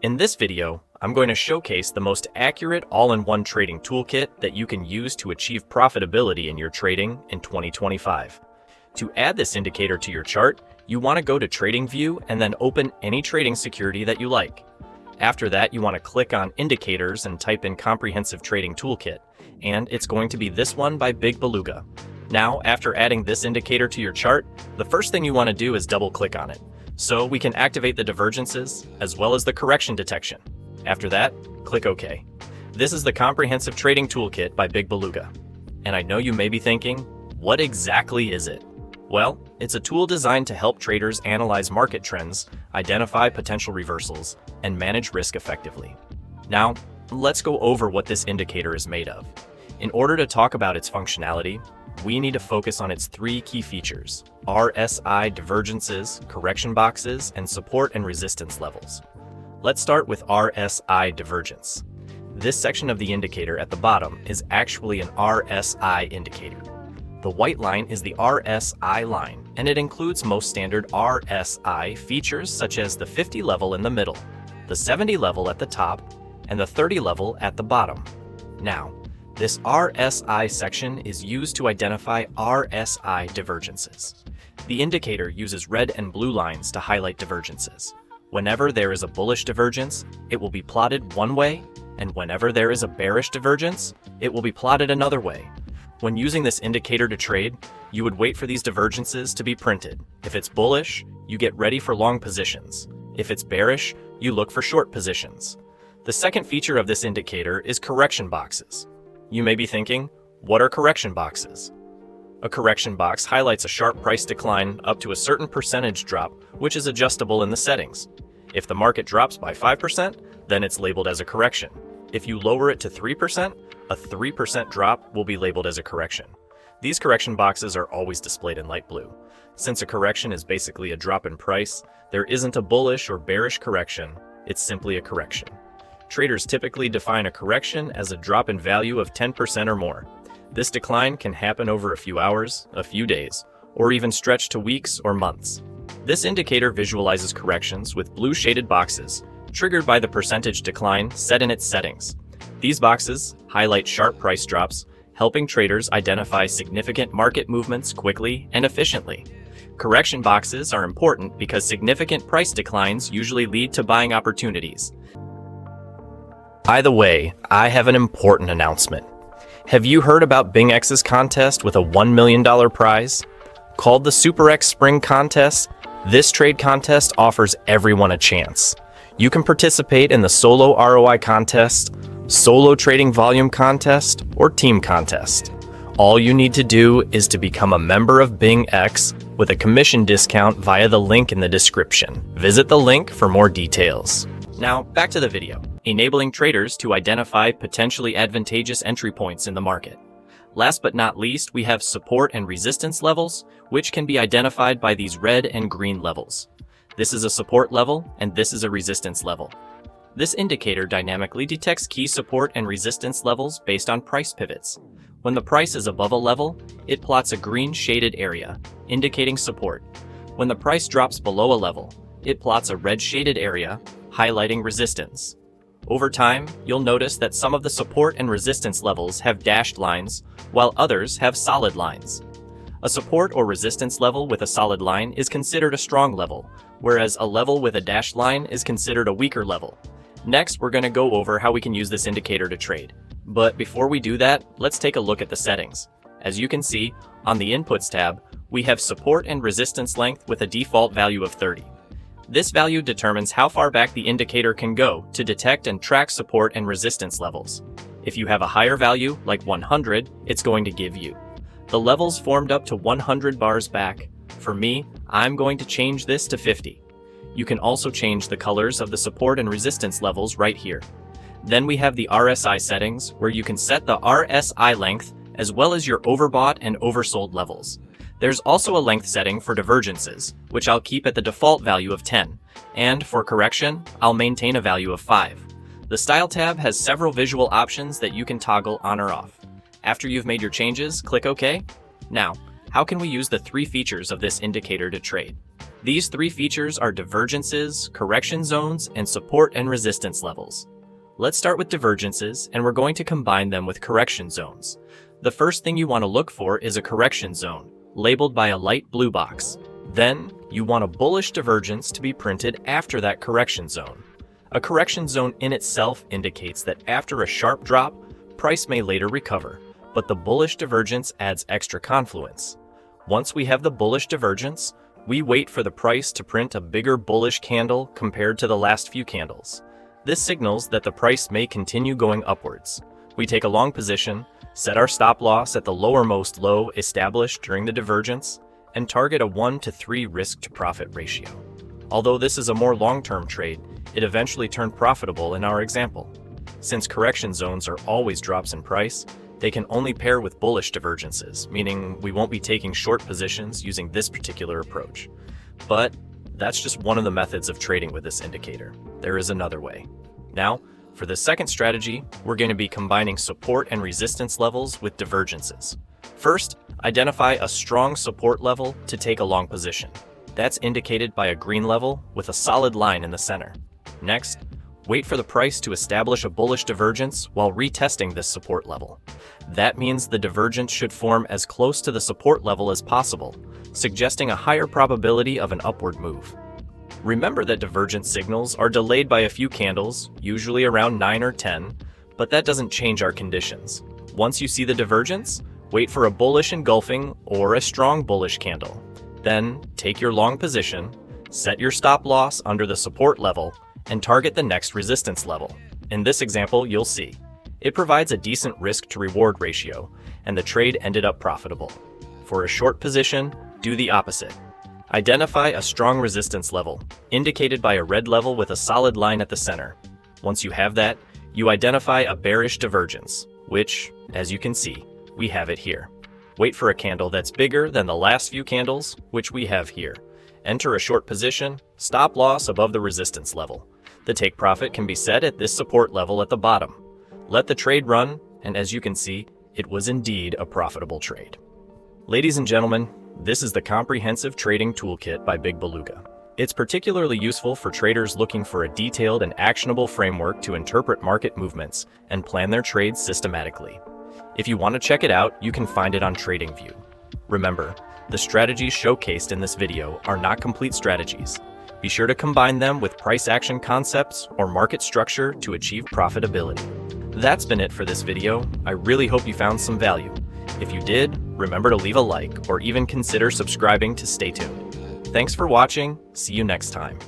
In this video, I'm going to showcase the most accurate all-in-one trading toolkit that you can use to achieve profitability in your trading in 2025. To add this indicator to your chart, you want to go to TradingView and then open any trading security that you like. After that, you want to click on Indicators and type in Comprehensive Trading Toolkit, and it's going to be this one by Big Beluga. Now, after adding this indicator to your chart, the first thing you want to do is double-click on it, so we can activate the divergences as well as the correction detection. After that, click OK. This is the Comprehensive Trading Toolkit by Big Beluga. And I know you may be thinking, what exactly is it? Well, it's a tool designed to help traders analyze market trends, identify potential reversals, and manage risk effectively. Now, let's go over what this indicator is made of. In order to talk about its functionality, we need to focus on its three key features: RSI divergences, correction boxes, and support and resistance levels. Let's start with RSI divergence. This section of the indicator at the bottom is actually an RSI indicator. The white line is the RSI line, and it includes most standard RSI features such as the 50 level in the middle, the 70 level at the top, and the 30 level at the bottom. Now, this RSI section is used to identify RSI divergences. The indicator uses red and blue lines to highlight divergences. Whenever there is a bullish divergence, it will be plotted one way, and whenever there is a bearish divergence, it will be plotted another way. When using this indicator to trade, you would wait for these divergences to be printed. If it's bullish, you get ready for long positions. If it's bearish, you look for short positions. The second feature of this indicator is correction boxes. You may be thinking, what are correction boxes? A correction box highlights a sharp price decline up to a certain percentage drop, which is adjustable in the settings. If the market drops by 5%, then it's labeled as a correction. If you lower it to 3%, a 3% drop will be labeled as a correction. These correction boxes are always displayed in light blue. Since a correction is basically a drop in price, there isn't a bullish or bearish correction, it's simply a correction. Traders typically define a correction as a drop in value of 10% or more. This decline can happen over a few hours, a few days, or even stretch to weeks or months. This indicator visualizes corrections with blue shaded boxes, triggered by the percentage decline set in its settings. These boxes highlight sharp price drops, helping traders identify significant market movements quickly and efficiently. Correction boxes are important because significant price declines usually lead to buying opportunities. By the way, I have an important announcement. Have you heard about BingX's contest with a $1 million prize? Called the Super X Spring Contest, this trade contest offers everyone a chance. You can participate in the Solo ROI Contest, Solo Trading Volume Contest, or Team Contest. All you need to do is to become a member of BingX with a commission discount via the link in the description. Visit the link for more details. Now, back to the video. Enabling traders to identify potentially advantageous entry points in the market. Last but not least, we have support and resistance levels, which can be identified by these red and green levels. This is a support level, and this is a resistance level. This indicator dynamically detects key support and resistance levels based on price pivots. When the price is above a level, it plots a green shaded area, indicating support. When the price drops below a level, it plots a red shaded area, highlighting resistance. Over time, you'll notice that some of the support and resistance levels have dashed lines, while others have solid lines. A support or resistance level with a solid line is considered a strong level, whereas a level with a dashed line is considered a weaker level. Next, we're going to go over how we can use this indicator to trade. But before we do that, let's take a look at the settings. As you can see, on the Inputs tab, we have support and resistance length with a default value of 30. This value determines how far back the indicator can go to detect and track support and resistance levels. If you have a higher value, like 100, it's going to give you the levels formed up to 100 bars back. For me, I'm going to change this to 50. You can also change the colors of the support and resistance levels right here. Then we have the RSI settings, where you can set the RSI length as well as your overbought and oversold levels. There's also a length setting for divergences, which I'll keep at the default value of 10, and for correction, I'll maintain a value of 5. The Style tab has several visual options that you can toggle on or off. After you've made your changes, click OK. Now, how can we use the three features of this indicator to trade? These three features are divergences, correction zones, and support and resistance levels. Let's start with divergences, and we're going to combine them with correction zones. The first thing you want to look for is a correction zone, labeled by a light blue box. Then, you want a bullish divergence to be printed after that correction zone. A correction zone in itself indicates that after a sharp drop, price may later recover, but the bullish divergence adds extra confluence. Once we have the bullish divergence, we wait for the price to print a bigger bullish candle compared to the last few candles. This signals that the price may continue going upwards. We take a long position, set our stop loss at the lowermost low established during the divergence, and target a 1 to 3 risk to profit ratio. Although this is a more long-term trade, it eventually turned profitable in our example. Since correction zones are always drops in price, they can only pair with bullish divergences, meaning we won't be taking short positions using this particular approach. But that's just one of the methods of trading with this indicator. There is another way. Now, for the second strategy, we're going to be combining support and resistance levels with divergences. First, identify a strong support level to take a long position. That's indicated by a green level with a solid line in the center. Next, wait for the price to establish a bullish divergence while retesting this support level. That means the divergence should form as close to the support level as possible, suggesting a higher probability of an upward move. Remember that divergence signals are delayed by a few candles, usually around 9 or 10, but that doesn't change our conditions. Once you see the divergence, wait for a bullish engulfing or a strong bullish candle. Then, take your long position, set your stop loss under the support level, and target the next resistance level. In this example, you'll see. It provides a decent risk to reward ratio, and the trade ended up profitable. For a short position, do the opposite. Identify a strong resistance level, indicated by a red level with a solid line at the center. Once you have that, you identify a bearish divergence, which, as you can see, we have it here. Wait for a candle that's bigger than the last few candles, which we have here. Enter a short position, stop loss above the resistance level. The take profit can be set at this support level at the bottom. Let the trade run, and as you can see, it was indeed a profitable trade. Ladies and gentlemen, this is the Comprehensive Trading Toolkit by Big Beluga. It's particularly useful for traders looking for a detailed and actionable framework to interpret market movements and plan their trades systematically. If you want to check it out, you can find it on TradingView. Remember, the strategies showcased in this video are not complete strategies. Be sure to combine them with price action concepts or market structure to achieve profitability. That's been it for this video. I really hope you found some value. If you did, remember to leave a like or even consider subscribing to stay tuned. Thanks for watching. See you next time.